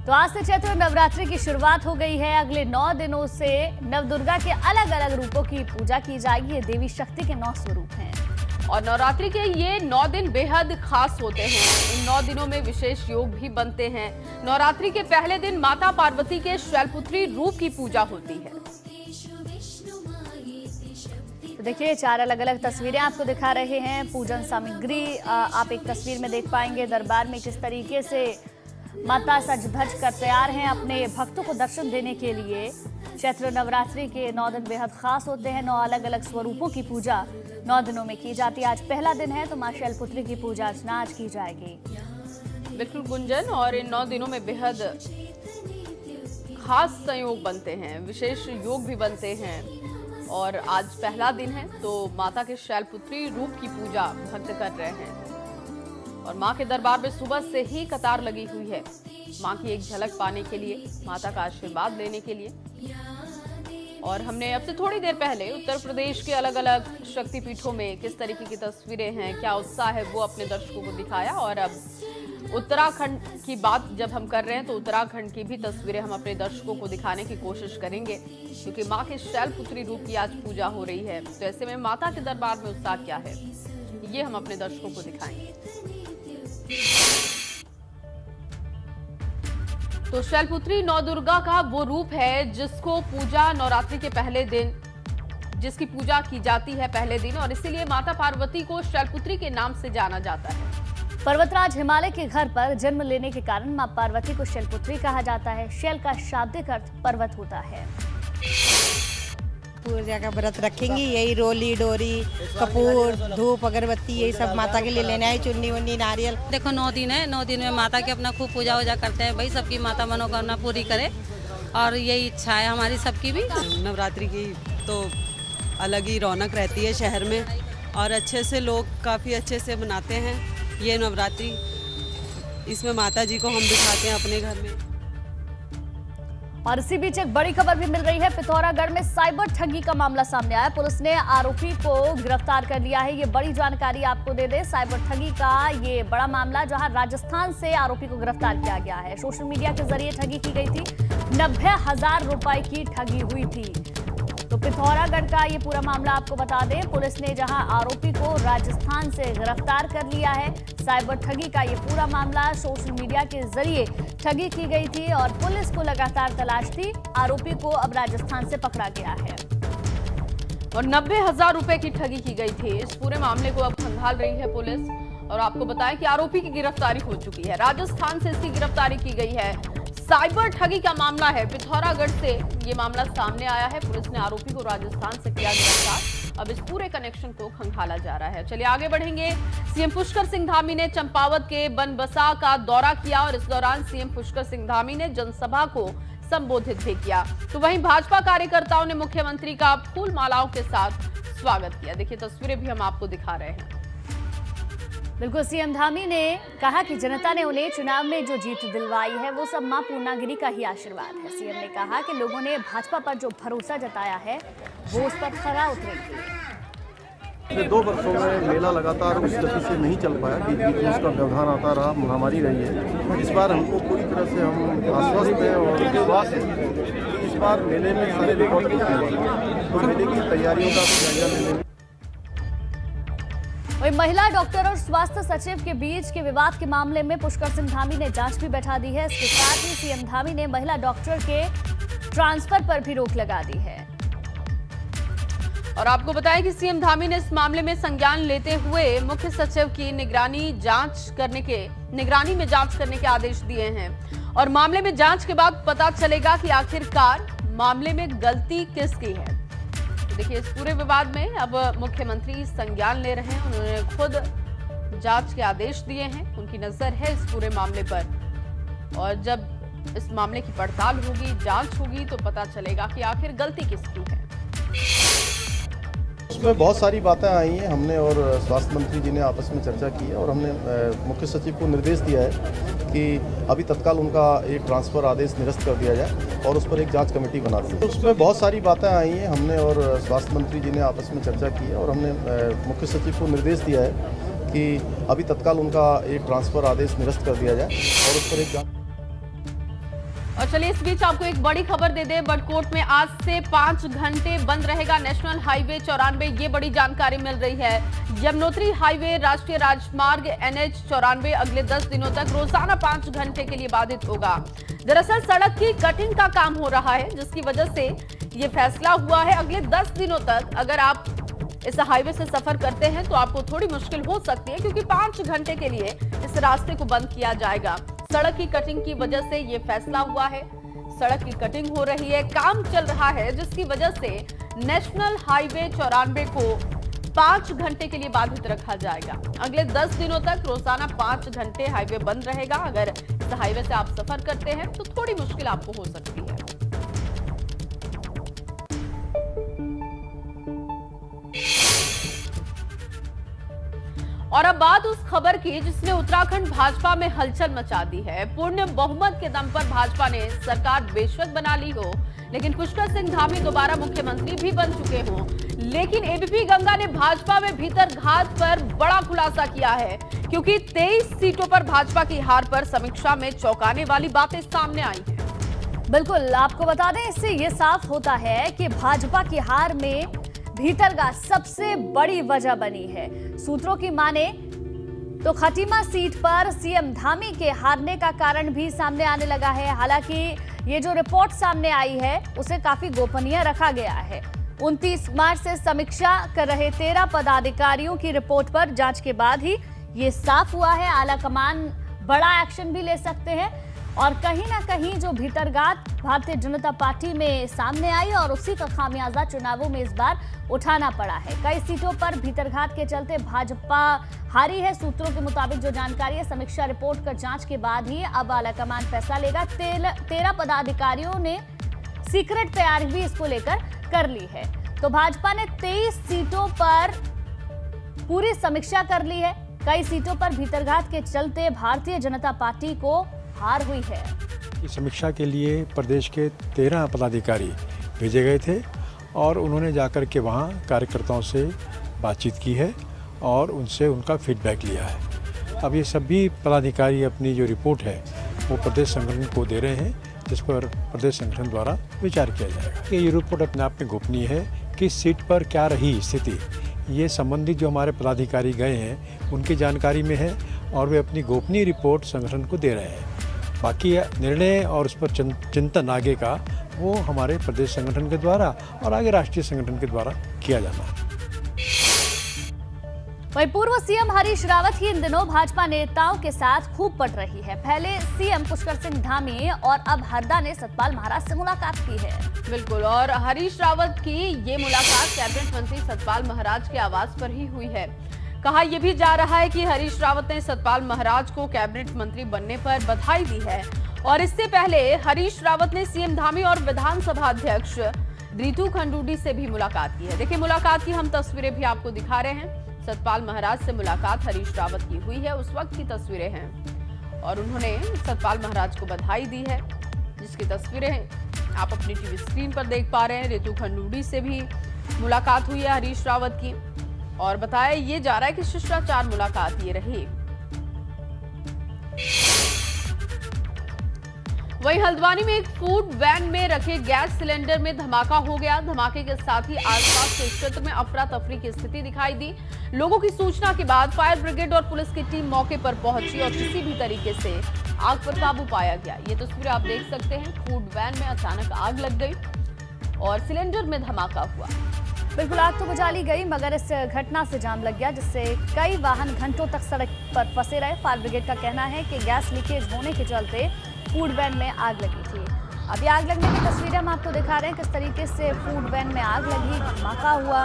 तो आज से चैत्र नवरात्रि की शुरुआत हो गई है। अगले 9 दिनों से नवदुर्गा के अलग अलग रूपों की पूजा की जाएगी। ये देवी शक्ति के 9 स्वरूप हैं और नवरात्रि के ये 9 दिन बेहद खास होते हैं। इन 9 दिनों में विशेष योग भी बनते हैं। नवरात्रि के पहले दिन माता पार्वती के शैलपुत्री रूप की पूजा होती है। तो देखिए 4 अलग अलग तस्वीरें आपको दिखा रहे हैं। पूजन सामग्री आप एक तस्वीर में देख पाएंगे। दरबार में किस तरीके से माता सज धज कर तैयार हैं अपने भक्तों को दर्शन देने के लिए। चैत्र नवरात्रि के 9 दिन बेहद खास होते हैं। 9 अलग अलग स्वरूपों की पूजा 9 दिनों में की जाती है। आज पहला दिन है तो मां शैलपुत्री की पूजा अर्चना आज की जाएगी। बिल्कुल गुंजन, और इन 9 दिनों में बेहद खास संयोग बनते हैं, विशेष योग भी बनते हैं। और आज पहला दिन है तो माता के शैलपुत्री रूप की पूजा भक्त कर रहे हैं और मां के दरबार में सुबह से ही कतार लगी हुई है मां की एक झलक पाने के लिए, माता का आशीर्वाद लेने के लिए। और हमने अब से थोड़ी देर पहले उत्तर प्रदेश के अलग अलग शक्तिपीठों में किस तरीके की तस्वीरें हैं, क्या उत्साह है, वो अपने दर्शकों को दिखाया। और अब उत्तराखंड की बात जब हम कर रहे हैं तो उत्तराखंड की भी तस्वीरें हम अपने दर्शकों को दिखाने की कोशिश करेंगे, क्योंकि मां के शैलपुत्री रूप की आज पूजा हो रही है। तो ऐसे में माता के दरबार में उत्साह क्या है, ये हम अपने दर्शकों को दिखाएंगे। तो शैलपुत्री नवदुर्गा का वो रूप है जिसको पूजा नवरात्रि के पहले दिन, जिसकी पूजा की जाती है पहले दिन, और इसीलिए माता पार्वती को शैलपुत्री के नाम से जाना जाता है। पर्वतराज हिमालय के घर पर जन्म लेने के कारण मां पार्वती को शैलपुत्री कहा जाता है। शैल का शाब्दिक अर्थ पर्वत होता है। पूजा का व्रत रखेंगी, यही रोली डोरी कपूर धूप अगरबत्ती यही सब माता के लिए लेना है, चुन्नी वन्नी नारियल। देखो 9 दिन है, 9 दिन में माता की अपना खूब पूजा वूजा करते हैं। भाई सबकी माता मनोकामना पूरी करे और यही इच्छा है हमारी सबकी भी। नवरात्रि की तो अलग ही रौनक रहती है शहर में और अच्छे से लोग काफ़ी अच्छे से मनाते हैं ये नवरात्रि। इसमें माता जी को हम दिखाते हैं अपने घर में। और इसी बीच एक बड़ी खबर भी मिल रही है। पिथौरागढ़ में साइबर ठगी का मामला सामने आया। पुलिस ने आरोपी को गिरफ्तार कर लिया है। ये बड़ी जानकारी आपको दे दे। साइबर ठगी का ये बड़ा मामला, जहां राजस्थान से आरोपी को गिरफ्तार किया गया है। सोशल मीडिया के जरिए ठगी की गई थी। 90,000 रुपए की ठगी हुई थी। तो पिथौरागढ़ का ये पूरा मामला आपको बता दें। पुलिस ने जहां आरोपी को राजस्थान से गिरफ्तार कर लिया है। साइबर ठगी का ये पूरा मामला, सोशल मीडिया के जरिए ठगी की गई थी और पुलिस को लगातार तलाश थी। आरोपी को अब राजस्थान से पकड़ा गया है और 90,000 रुपए की ठगी की गई थी। इस पूरे मामले को अब खंगाल रही है पुलिस। और आपको बताएं कि आरोपी की गिरफ्तारी हो चुकी है। राजस्थान से इसकी गिरफ्तारी की गई है। साइबर ठगी का मामला है, पिथौरागढ़ से ये मामला सामने आया है। पुलिस ने आरोपी को राजस्थान से किया गिरफ्तार। अब इस पूरे कनेक्शन को खंगाला जा रहा है। चलिए आगे बढ़ेंगे। सीएम पुष्कर सिंह धामी ने चंपावत के बनबसा का दौरा किया और इस दौरान सीएम पुष्कर सिंह धामी ने जनसभा को संबोधित भी किया। तो वहीं भाजपा कार्यकर्ताओं ने मुख्यमंत्री का फूल मालाओं के साथ स्वागत किया। देखिए तस्वीरें भी हम आपको दिखा रहे हैं। बिल्कुल, सीएम धामी ने कहा कि जनता ने उन्हें चुनाव में जो जीत दिलवाई है वो सब मां पूर्णागिरी का ही आशीर्वाद है। सीएम ने कहा कि लोगों ने भाजपा पर जो भरोसा जताया है वो उस पर खरा उतरेंगे। पिछले 2 वर्षों में मेला लगातार उस गति से नहीं चल पाया, बीच बीच में उसका व्यवधान आता रहा, महामारी रही है। इस बार हमको पूरी तरह से हम आश्वस्त हैं और विश्वास है इस बार मेले में सारे रिकॉर्ड टूटेंगे। तो मेले की तैयारियों का जायजा लेने में वही महिला डॉक्टर और स्वास्थ्य सचिव के बीच के विवाद के मामले में पुष्कर सिंह धामी ने जांच भी बैठा दी है। इसके साथ ही सीएम धामी ने महिला डॉक्टर के ट्रांसफर पर भी रोक लगा दी है। और आपको बताएं कि सीएम धामी ने इस मामले में संज्ञान लेते हुए मुख्य सचिव की निगरानी में जांच करने के आदेश दिए हैं। और मामले में जांच के बाद पता चलेगा कि आखिरकार मामले में गलती किसकी है। देखिए इस पूरे विवाद में अब मुख्यमंत्री संज्ञान ले रहे हैं। उन्होंने खुद जांच के आदेश दिए हैं। उनकी नजर है इस पूरे मामले पर और जब इस मामले की पड़ताल होगी, जांच होगी तो पता चलेगा कि आखिर गलती किसकी है। उसमें बहुत सारी बातें आई हैं। हमने और स्वास्थ्य मंत्री जी ने आपस में चर्चा की है और हमने मुख्य सचिव को निर्देश दिया है कि अभी तत्काल उनका एक ट्रांसफ़र आदेश निरस्त कर दिया जाए और उस पर एक जांच कमेटी बना दी। तो उसमें बहुत सारी बातें आई हैं। हमने और स्वास्थ्य मंत्री जी ने आपस में चर्चा की है और हमने मुख्य सचिव को निर्देश दिया है कि अभी तत्काल उनका एक ट्रांसफ़र आदेश निरस्त कर दिया जाए और उस पर एक जांच। और चलिए इस बीच आपको एक बड़ी खबर दे दे। बड़कोट में आज से 5 घंटे बंद रहेगा नेशनल हाईवे 94। ये बड़ी जानकारी मिल रही है। यमुनोत्री हाईवे राष्ट्रीय राजमार्ग NH 94 अगले 10 दिनों तक रोजाना 5 घंटे के लिए बाधित होगा। दरअसल सड़क की कटिंग का काम हो रहा है, जिसकी वजह से ये फैसला हुआ है। अगले 10 दिनों तक अगर आप इस हाईवे से सफर करते हैं तो आपको थोड़ी मुश्किल हो सकती है, क्योंकि 5 घंटे के लिए इस रास्ते को बंद किया जाएगा। सड़क की कटिंग की वजह से ये फैसला हुआ है। सड़क की कटिंग हो रही है, काम चल रहा है, जिसकी वजह से नेशनल हाईवे 94 को 5 घंटे के लिए बाधित रखा जाएगा। अगले 10 दिनों तक रोजाना 5 घंटे हाईवे बंद रहेगा। अगर इस हाईवे से आप सफर करते हैं तो थोड़ी मुश्किल आपको हो सकती है। और अब बात उस खबर की जिसने उत्तराखंड भाजपा में हलचल मचा दी है। पूर्ण बहुमत के दम पर भाजपा ने सरकार बेशक बना ली हो, लेकिन पुष्कर सिंह धामी दोबारा मुख्यमंत्री भी बन चुके हों, लेकिन एबीपी गंगा ने भाजपा में भीतर घात पर बड़ा खुलासा किया है, क्योंकि 23 सीटों पर भाजपा की हार पर समीक्षा में चौंकाने वाली बातें सामने आई हैं। बिल्कुल, आपको बता दें, इससे ये साफ होता है कि भाजपा की हार में भीतरघात सबसे बड़ी वजह बनी है। सूत्रों की माने तो खटीमा सीट पर सीएम धामी के हारने का कारण भी सामने आने लगा है। हालांकि ये जो रिपोर्ट सामने आई है उसे काफी गोपनीय रखा गया है। 29 मार्च से समीक्षा कर रहे 13 पदाधिकारियों की रिपोर्ट पर जांच के बाद ही ये साफ हुआ है। आलाकमान बड़ा एक्शन भी ले सकते हैं, और कहीं ना कहीं जो भीतरघात भारतीय जनता पार्टी में सामने आई और उसी का खामियाजा चुनावों में इस बार उठाना पड़ा है। कई सीटों पर भीतरघात के चलते भाजपा हारी है। सूत्रों के मुताबिक जो जानकारी है, समीक्षा रिपोर्ट कर जांच के बाद ही अब आलाकमान फैसला लेगा। 13 पदाधिकारियों ने सीक्रेट तैयारी भी इसको लेकर कर ली है। तो भाजपा ने 23 सीटों पर पूरी समीक्षा कर ली है। कई सीटों पर भीतरघात के चलते भारतीय जनता पार्टी को हार हुई है। इस समीक्षा के लिए प्रदेश के 13 पदाधिकारी भेजे गए थे और उन्होंने जाकर के वहाँ कार्यकर्ताओं से बातचीत की है और उनसे उनका फीडबैक लिया है। अब ये सभी पदाधिकारी अपनी जो रिपोर्ट है वो प्रदेश संगठन को दे रहे हैं, जिस पर प्रदेश संगठन द्वारा विचार किया जाएगा। ये रिपोर्ट अपने आप में गोपनीय है। किस सीट पर क्या रही स्थिति, ये संबंधित जो हमारे पदाधिकारी गए हैं उनकी जानकारी में है और वे अपनी गोपनीय रिपोर्ट संगठन को दे रहे हैं। बाकी निर्णय और उस पर चिंतन आगे का वो हमारे प्रदेश संगठन के द्वारा और आगे राष्ट्रीय संगठन के द्वारा किया जाना है। वहीं पूर्व सीएम हरीश रावत की इन दिनों भाजपा नेताओं के साथ खूब पट रही है। पहले सीएम पुष्कर सिंह धामी और अब हरदा ने सतपाल महाराज से मुलाकात की है। बिल्कुल, और हरीश रावत की ये मुलाकात कैबिनेट मंत्री सतपाल महाराज के आवास पर ही हुई है। कहा यह भी जा रहा है कि हरीश रावत ने सतपाल महाराज को कैबिनेट मंत्री बनने पर बधाई दी है। और इससे पहले हरीश रावत ने सीएम धामी और विधानसभा अध्यक्ष रितु खंडूडी से भी मुलाकात की है। देखिए, मुलाकात की हम तस्वीरें भी आपको दिखा रहे हैं। सतपाल महाराज से मुलाकात हरीश रावत की हुई है, उस वक्त की तस्वीरें हैं और उन्होंने सतपाल महाराज को बधाई दी है, जिसकी तस्वीरें आप अपनी टीवी स्क्रीन पर देख पा रहे हैं। रितु खंडूडी से भी मुलाकात हुई है हरीश रावत की और बताया ये जा रहा है कि शिष्टाचार मुलाकात ये रही। वहीं हल्द्वानी में एक फूड वैन में रखे गैस सिलेंडर में धमाका हो गया। धमाके के साथ ही आसपास के क्षेत्र में अफरा तफरी की स्थिति दिखाई दी। लोगों की सूचना के बाद फायर ब्रिगेड और पुलिस की टीम मौके पर पहुंची और किसी भी तरीके से आग पर काबू पाया गया। ये तस्वीरें आप देख सकते हैं। फूड वैन में अचानक आग लग गई और सिलेंडर में धमाका हुआ। बिल्कुल, आग तो बुझा ली गई, मगर इस घटना से जाम लग गया, जिससे कई वाहन घंटों तक सड़क पर फंसे रहे। फायर ब्रिगेड का कहना है कि गैस लीकेज होने के चलते फूड वैन में आग लगी थी। अभी आग लगने की तस्वीरें हम आपको दिखा रहे हैं, किस तरीके से फूड वैन में आग लगी, धमाका हुआ।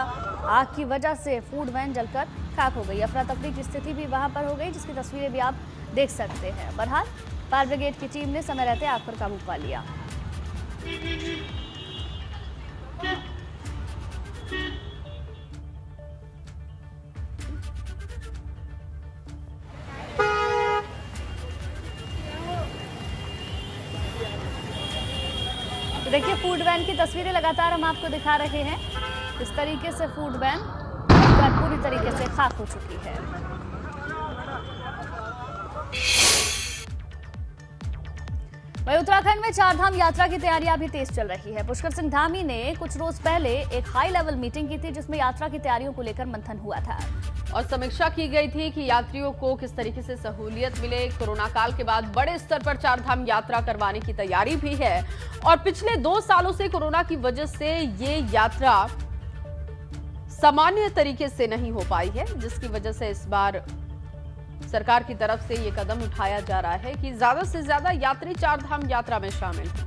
आग की वजह से फूड वैन जलकर खाक हो गई। अफरा तफरी की स्थिति भी वहां पर हो गई, जिसकी तस्वीरें भी आप देख सकते हैं। बहरहाल फायर ब्रिगेड की टीम ने समय रहते आग पर काबू पा लिया। तो देखिए, फूड वैन की तस्वीरें लगातार हम आपको दिखा रहे हैं। इस तरीके से फूड वैन पूरी तरीके से खाक हो चुकी है। वहीं उत्तराखंड में चारधाम यात्रा की तैयारियां भी तेज चल रही है। पुष्कर सिंह धामी ने कुछ रोज पहले एक हाई लेवल मीटिंग की थी, जिसमें यात्रा की तैयारियों को लेकर मंथन हुआ था और समीक्षा की गई थी कि यात्रियों को किस तरीके से सहूलियत मिले। कोरोना काल के बाद बड़े स्तर पर चारधाम यात्रा करवाने की तैयारी भी है और पिछले 2 सालों से कोरोना की वजह से ये यात्रा सामान्य तरीके से नहीं हो पाई है, जिसकी वजह से इस बार सरकार की तरफ से ये कदम उठाया जा रहा है कि ज्यादा से ज्यादा यात्री चारधाम यात्रा में शामिल हों।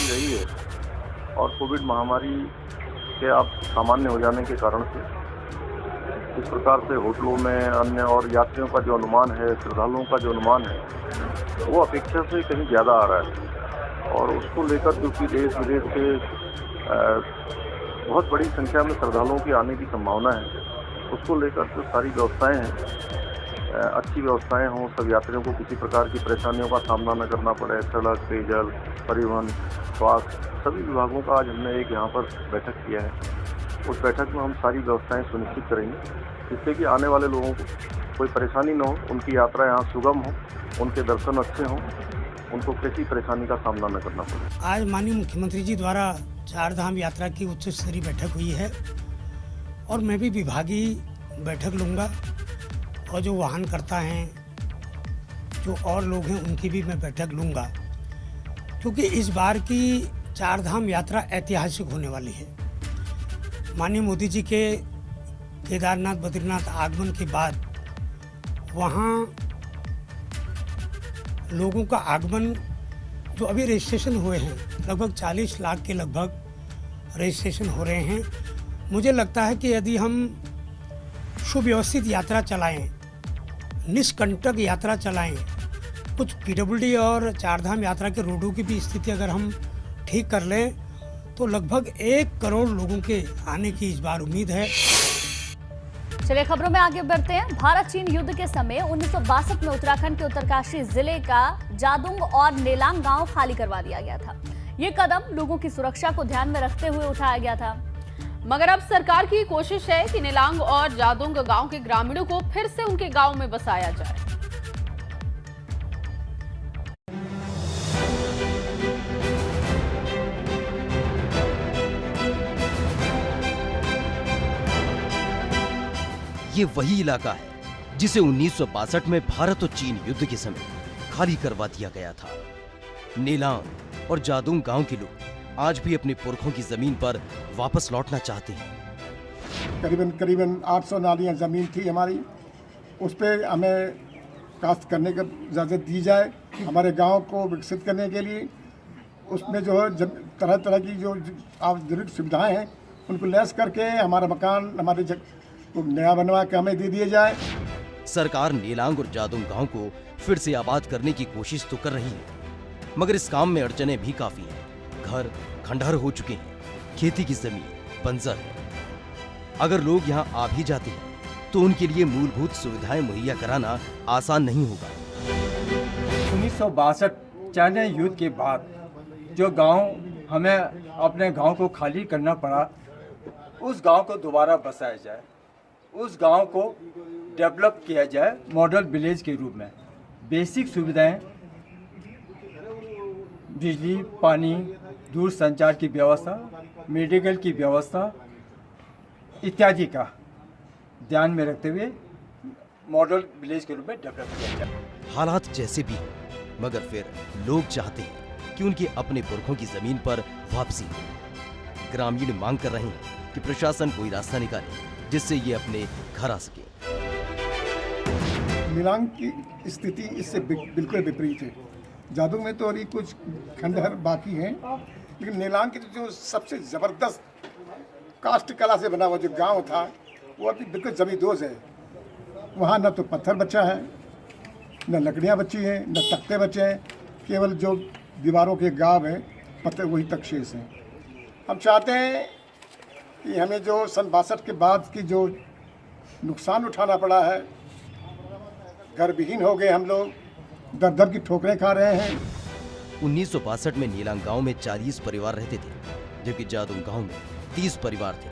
रही है और कोविड महामारी के आप सामान्य हो जाने के कारण से इस प्रकार से होटलों में अन्य और यात्रियों का जो अनुमान है, श्रद्धालुओं का जो अनुमान है, वो अपेक्षा से कहीं ज़्यादा आ रहा है और उसको लेकर क्योंकि देश विदेश से बहुत बड़ी संख्या में श्रद्धालुओं के आने की संभावना है, उसको लेकर जो सारी व्यवस्थाएं हैं, अच्छी व्यवस्थाएं हों, सब यात्रियों को किसी प्रकार की परेशानियों का सामना न करना पड़े। सड़क, पेयजल, परिवहन, स्वास्थ्य, सभी विभागों का आज हमने एक यहाँ पर बैठक किया है। उस बैठक में हम सारी व्यवस्थाएं सुनिश्चित करेंगे जिससे कि आने वाले लोगों को कोई परेशानी न हो, उनकी यात्रा यहाँ सुगम हो, उनके दर्शन अच्छे हों, उनको किसी परेशानी का सामना न करना पड़े। आज माननीय मुख्यमंत्री जी द्वारा चारधाम यात्रा की उच्च स्तरीय बैठक हुई है और मैं भी विभागीय बैठक लूँगा और जो वाहन करता हैं, जो और लोग हैं, उनकी भी मैं बैठक लूँगा, क्योंकि इस बार की चारधाम यात्रा ऐतिहासिक होने वाली है। माननीय मोदी जी के केदारनाथ बद्रीनाथ आगमन के बाद वहाँ लोगों का आगमन जो अभी रजिस्ट्रेशन हुए हैं, लगभग 40 लाख के लगभग रजिस्ट्रेशन हो रहे हैं। मुझे लगता है कि यदि हम सुव्यवस्थित यात्रा चलाएं, निष्कंटक यात्रा चलाएं, कुछ पीडब्ल्यूडी और चारधाम यात्रा के रोडों की भी स्थिति अगर हम ठीक कर लें तो लगभग 1 करोड़ लोगों के आने की इस बार उम्मीद है। चलिए खबरों में आगे बढ़ते हैं। भारत चीन युद्ध के समय 1962 में उत्तराखंड के उत्तरकाशी जिले का जादुंग और नेलांग गांव खाली करवा दिया गया था। ये कदम लोगों की सुरक्षा को ध्यान में रखते हुए उठाया गया था, मगर अब सरकार की कोशिश है कि नेलांग और जादुंग गांव के ग्रामीणों को फिर से उनके गांव में बसाया जाए। ये वही इलाका है जिसे 1962 में भारत और चीन युद्ध के समय खाली करवा दिया गया था। नेलांग और जादुंग गांव के लोग आज भी अपने पुरखों की जमीन पर वापस लौटना चाहते हैं। करीबन 800 नालियाँ ज़मीन थी हमारी, उस पर हमें काश्त करने की इजाज़त दी जाए, हमारे गांव को विकसित करने के लिए। उसमें जो है तरह तरह की जो जरूरी सुविधाएं हैं उनको लैस करके हमारा मकान हमारे को नया बनवा के हमें दे दिया जाए। सरकार नेलांग और जादुंग गांव को फिर से आबाद करने की कोशिश तो कर रही है, मगर इस काम में अड़चने भी काफी हैं। घर खंडहर हो चुके हैं, खेती की जमीन बंजर है। अगर लोग यहाँ आ भी जाते हैं तो उनके लिए मूलभूत सुविधाएं मुहैया कराना आसान नहीं होगा। 1962 चाइना युद्ध के बाद जो गांव हमें अपने गांव को खाली करना पड़ा, उस गांव को दोबारा बसाया जाए, उस गांव को डेवलप किया जाए मॉडल विलेज के रूप में। बेसिक सुविधाएं, बिजली, पानी, दूर संचार की व्यवस्था, मेडिकल की व्यवस्था इत्यादि का ध्यान में रखते हुए मॉडल विलेज के रूप में डेवलप किया जाए। हालात जैसे भी हो, मगर फिर लोग चाहते हैं कि उनके अपने पुरखों की जमीन पर वापसी हो। ग्रामीण मांग कर रहे हैं कि प्रशासन कोई रास्ता निकाले जिससे ये अपने घर आ सके। नेलांग की स्थिति इससे बिल्कुल विपरीत है। जादुंग में तो अभी कुछ खंडहर बाकी हैं, लेकिन नेलांग की जो सबसे ज़बरदस्त कास्ट कला से बना हुआ जो गांव था वो अभी बिल्कुल जमींदोज है। वहाँ न तो पत्थर बचा है, न लकड़ियाँ बची हैं, न तख्ते बचे हैं, केवल जो दीवारों के गाँव हैं पत्थर वही तक शेष हैं। हम चाहते हैं कि हमें जो सन 62 के बाद की जो नुकसान उठाना पड़ा है, घर विहीन हो गए हम लोग, दर दर की ठोकरें खा रहे हैं। 1962 में नेलांग गांव में 40 परिवार रहते थे, जबकि जादुंग गांव में 30 परिवार थे।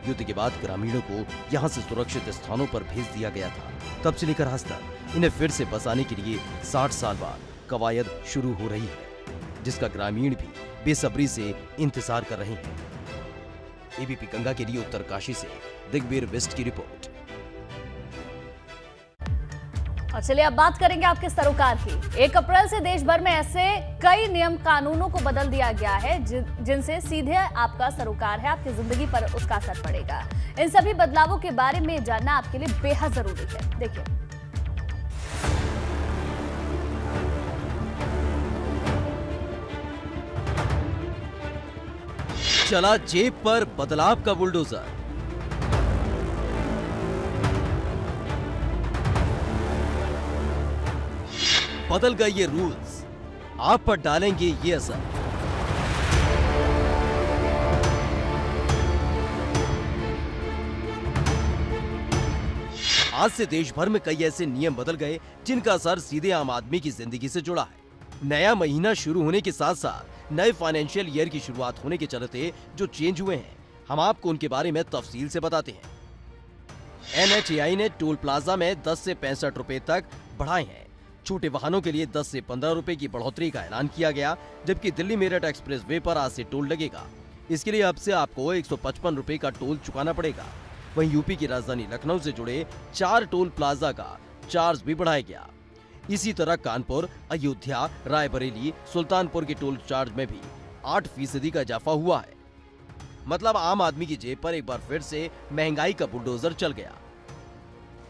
युद्ध के बाद ग्रामीणों को यहां से सुरक्षित स्थानों पर भेज दिया गया था। तब से लेकर आज तक इन्हें फिर से बसाने के लिए 60 साल बाद कवायद शुरू हो रही है, जिसका ग्रामीण भी बेसब्री से इंतजार कर रहे हैं। एबीपी गंगा के लिए उत्तरकाशी से दिग्वीर वेस्ट की रिपोर्ट। और चलिए अब बात करेंगे आपके सरोकार की। 1 अप्रैल से देश भर में ऐसे कई नियम कानूनों को बदल दिया गया है जिनसे सीधे आपका सरोकार है, आपकी जिंदगी पर उसका असर पड़ेगा। इन सभी बदलावों के बारे में जानना आपके लिए बेहद जरूरी है। देखिए, चला जेब पर बदलाव का बुलडोजर। बदल गए ये रूल्स, आप पर डालेंगे ये असर। आज से देश भर में कई ऐसे नियम बदल गए जिनका असर सीधे आम आदमी की जिंदगी से जुड़ा है। नया महीना शुरू होने के साथ साथ नए फाइनेंशियल ईयर की शुरुआत होने के चलते जो चेंज हुए हैं, हम आपको उनके बारे में तफसील से बताते हैं। NHAI ने टोल प्लाजा में 10 से 65 रुपए तक बढ़ाए हैं। छोटे वाहनों के लिए 10 से 15 रुपए की बढ़ोतरी का ऐलान किया गया, जबकि दिल्ली मेरठ एक्सप्रेस वे पर आज से टोल लगेगा। इसके लिए अब से आपको 155 रुपए का टोल चुकाना पड़ेगा। वहीं यूपी की राजधानी लखनऊ से जुड़े 4 टोल प्लाजा का चार्ज भी बढ़ाया गया। इसी तरह कानपुर, अयोध्या, रायबरेली, सुल्तानपुर के टोल चार्ज में भी 8% का इजाफा हुआ है। मतलब आम आदमी की जेब पर एक बार फिर से महंगाई का बुलडोजर चल गया।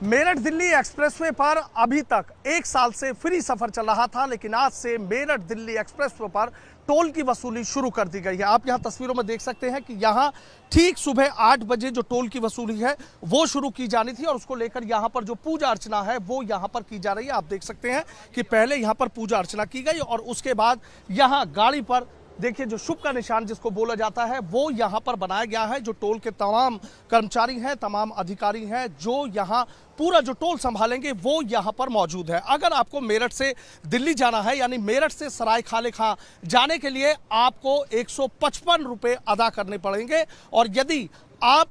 मेरठ दिल्ली एक्सप्रेसवे पर अभी तक 1 साल से फ्री सफर चल रहा था, लेकिन आज से मेरठ दिल्ली एक्सप्रेसवे पर टोल की वसूली शुरू कर दी गई है। आप यहां तस्वीरों में देख सकते हैं कि यहां ठीक सुबह 8 बजे जो टोल की वसूली है वो शुरू की जानी थी, और उसको लेकर यहां पर जो पूजा अर्चना है वो यहां पर की जा रही है। आप देख सकते हैं कि पहले यहां पर पूजा अर्चना की गई और उसके बाद यहां गाड़ी पर देखिए जो शुभ का निशान जिसको बोला जाता है वो यहां पर बनाया गया है। जो टोल के तमाम कर्मचारी हैं, तमाम अधिकारी हैं, जो यहां पूरा जो टोल संभालेंगे वो यहां पर मौजूद है। अगर आपको मेरठ से दिल्ली जाना है, यानी मेरठ से सराय खाले खां जाने के लिए आपको 155 रुपए अदा करने पड़ेंगे, और यदि आप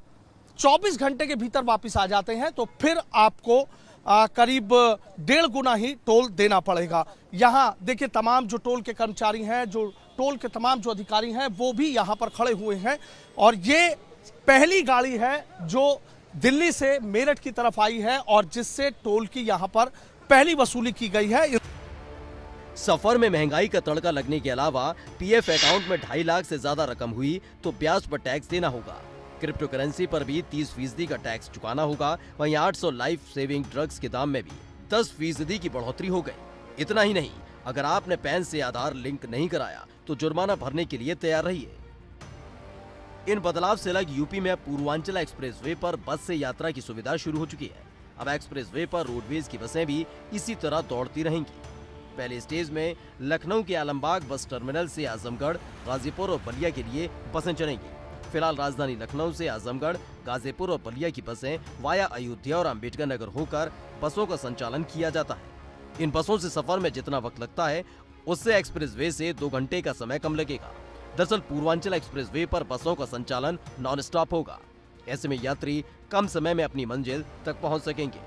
24 घंटे के भीतर वापस आ जाते हैं तो फिर आपको करीब 1.5 गुना ही टोल देना पड़ेगा। यहाँ देखिए तमाम जो टोल के कर्मचारी हैं, जो टोल के तमाम जो अधिकारी हैं वो भी यहाँ पर खड़े हुए हैं, और ये पहली गाड़ी है जो दिल्ली से मेरठ की तरफ आई है और जिससे टोल की यहाँ पर पहली वसूली की गई है। सफर में महंगाई का तड़का लगने के अलावा पीएफ अकाउंट में 2.5 लाख से ज्यादा रकम हुई तो ब्याज पर टैक्स देना होगा। क्रिप्टो करेंसी पर भी 30% का टैक्स चुकाना होगा। वहीं 800 लाइफ सेविंग ड्रग्स के दाम में भी 10% की बढ़ोतरी हो गई। इतना ही नहीं, अगर आपने पैन से आधार लिंक नहीं कराया तो जुर्माना भरने के लिए तैयार रहिए। इन बदलाव से अलग यूपी में पूर्वांचल एक्सप्रेसवे पर बस से यात्रा की सुविधा शुरू हो चुकी है। अब एक्सप्रेसवे पर रोडवेज की बसें भी इसी तरह दौड़ती रहेंगी। पहले स्टेज में लखनऊ के आलमबाग बस टर्मिनल से आजमगढ़, गाजीपुर और बलिया के लिए बसें चलेंगी। फिलहाल राजधानी लखनऊ से आजमगढ़, गाजीपुर और बलिया की बसें वाया अयोध्या और अंबेडकर नगर होकर बसों का संचालन किया जाता है। इन बसों से सफर में जितना वक्त लगता है उससे एक्सप्रेसवे से 2 घंटे का समय कम लगेगा। दरअसल पूर्वांचल एक्सप्रेसवे पर बसों का संचालन नॉन स्टॉप होगा। ऐसे में यात्री कम समय में अपनी मंजिल तक पहुंच सकेंगे।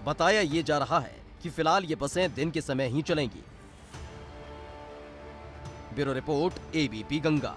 बताया ये जा रहा है कि फिलहाल ये बसें दिन के समय ही चलेंगी। Bureau report, ABP Ganga.